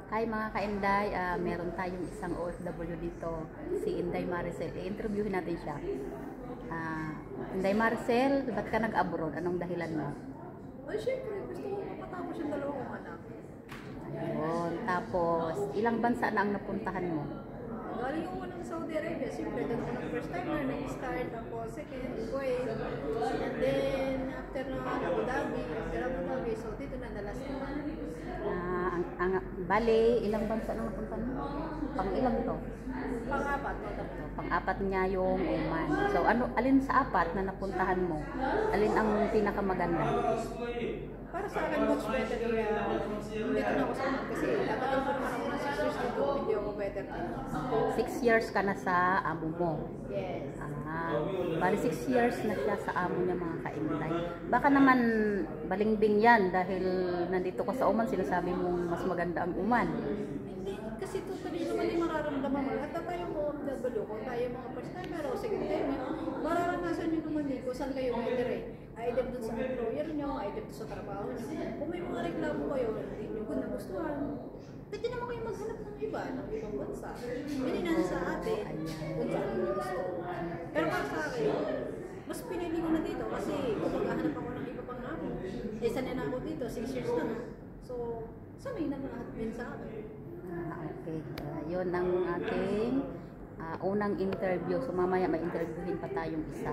Hi mga ka-Inday, meron tayong isang OFW dito, si Inday Maricel. I-interviewin natin siya. Inday Maricel, ba't ka nag-abroad? Anong dahilan mo? Ay, syempre, gusto ko mapatapos yung dalawang anak. Ayun. Tapos, ilang bansa na ang napuntahan mo? Galing ako ng Saudi Arabia. Siyempre, doon ako ng first timer, nag-start ako second, Kuwait. And then, after na Abu Dhabi, so dito na the last one. Bale, ilang bansa na napuntahan mo? Pang-ilang to? Pang-apat. Pang-apat niya yung Oman. So, alin sa apat na napuntahan mo? Alin ang pinakamaganda? Para sa akin, much better dito na ako sa Oman. Kasi dapat yung naman ako ng 6 years dito, hindi ako better dito. 6 years ka na sa amo mo? Yes. Bali 6 years na siya sa amo niya mga ka-Inday. Baka naman balingbing yan dahil nandito ka sa Oman, sinasabi mong mas maganda ang Oman. Hindi, kasi totally naman yung mararamdaman mo. At tayo mo OFW, kung tayo mga first timer o second timer, mararanasan nyo naman din kung saan kayo may either dun sa employer nyo, either dun sa trabaho nyo. Kung may mga reklamo kayo, hindi nyo kung nagustuhan, pwede naman kayo maghanap ng iba, ng ibang bansa. Pwede na sa atin, kung saan nyo gusto. Pero para sa akin, mas pinili ko na dito kasi kung maghahanap ako ng iba pang amo, sanay na ako dito, 6 years na na. So, sanay na lahat din sa akin. Okay. Yun ang ating unang interview. So mamaya may interviewin pa tayong isa.